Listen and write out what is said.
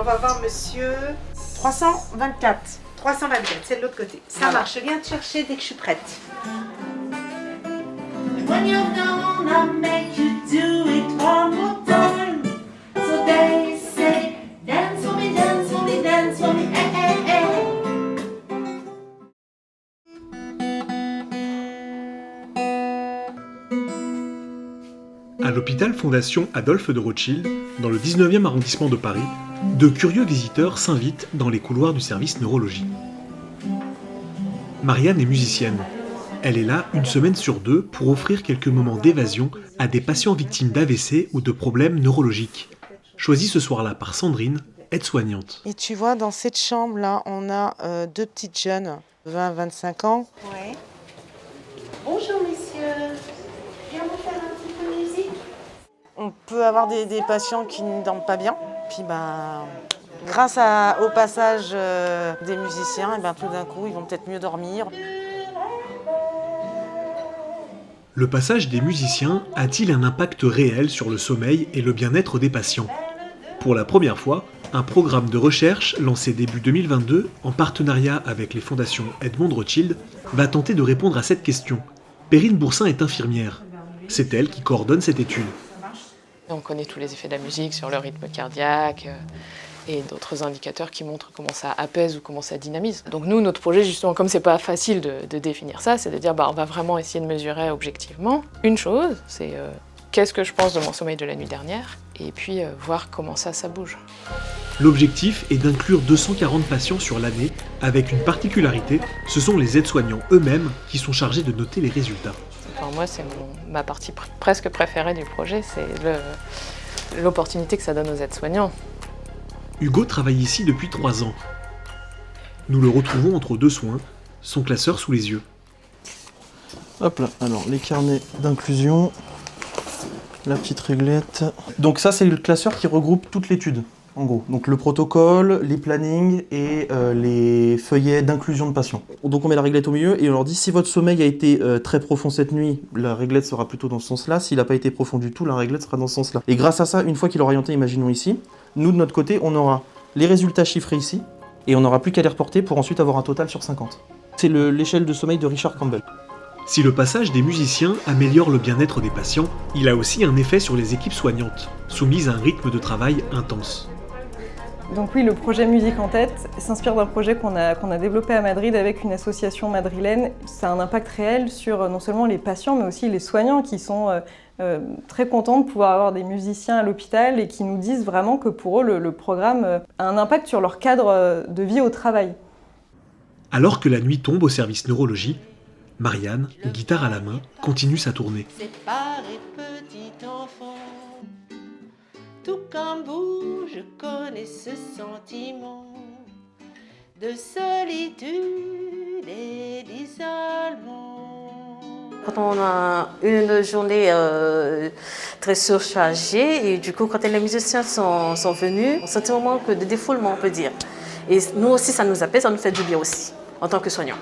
va voir monsieur 324. 324, c'est de l'autre côté. Ça marche, je viens te chercher dès que je suis prête. When you're gone, I'll make you do it one more time. So they say, dance for me, dance for me, dance for me, eh, eh, eh. À l'hôpital Fondation Adolphe de Rothschild, dans le 19e arrondissement de Paris, de curieux visiteurs s'invitent dans les couloirs du service neurologie. Marianne est musicienne. Elle est là une semaine sur deux pour offrir quelques moments d'évasion à des patients victimes d'AVC ou de problèmes neurologiques. Choisie ce soir-là par Sandrine, aide-soignante. Et tu vois, dans cette chambre-là, on a deux petites jeunes, 20-25 ans. Ouais. Bonjour messieurs, viens vous faire un petit peu de musique. On peut avoir des patients qui ne dorment pas bien. Puis grâce au passage des musiciens, et tout d'un coup, ils vont peut-être mieux dormir. Le passage des musiciens a-t-il un impact réel sur le sommeil et le bien-être des patients ? Pour la première fois, un programme de recherche lancé début 2022 en partenariat avec les fondations Edmond de Rothschild va tenter de répondre à cette question. Perrine Boursin est infirmière. C'est elle qui coordonne cette étude. On connaît tous les effets de la musique sur le rythme cardiaque et d'autres indicateurs qui montrent comment ça apaise ou comment ça dynamise. Donc nous, notre projet, justement, comme c'est pas facile de définir ça, c'est de dire on va vraiment essayer de mesurer objectivement une chose, c'est qu'est-ce que je pense de mon sommeil de la nuit dernière, et puis voir comment ça bouge. L'objectif est d'inclure 240 patients sur l'année, avec une particularité, ce sont les aides-soignants eux-mêmes qui sont chargés de noter les résultats. Enfin, moi, c'est ma partie presque préférée du projet, c'est l'opportunité que ça donne aux aides-soignants. Hugo travaille ici depuis 3 ans. Nous le retrouvons entre deux soins, son classeur sous les yeux. Hop là, alors les carnets d'inclusion, la petite réglette. Donc ça c'est le classeur qui regroupe toute l'étude, en gros. Donc le protocole, les plannings et les feuillets d'inclusion de patients. Donc on met la réglette au milieu et on leur dit si votre sommeil a été très profond cette nuit, la réglette sera plutôt dans ce sens-là. S'il n'a pas été profond du tout, la réglette sera dans ce sens-là. Et grâce à ça, une fois qu'il est orienté, imaginons ici, nous de notre côté, on aura les résultats chiffrés ici et on n'aura plus qu'à les reporter pour ensuite avoir un total sur 50. C'est l'échelle de sommeil de Richard Campbell. Si le passage des musiciens améliore le bien-être des patients, il a aussi un effet sur les équipes soignantes, soumises à un rythme de travail intense. Donc oui, le projet Musique en tête s'inspire d'un projet qu'on a développé à Madrid avec une association madrilène. Ça a un impact réel sur non seulement les patients, mais aussi les soignants qui sont très contents de pouvoir avoir des musiciens à l'hôpital et qui nous disent vraiment que pour eux, le programme a un impact sur leur cadre de vie au travail. Alors que la nuit tombe au service neurologie, Marianne, guitare à la main, continue sa tournée. Séparé petit enfant, tout comme vous, je connais ce sentiment de solitude et d'isolement. Quand on a une journée très surchargée et du coup quand les musiciens sont venus, on sent un moment de défoulement on peut dire. Et nous aussi ça nous apaise, ça nous fait du bien aussi en tant que soignants.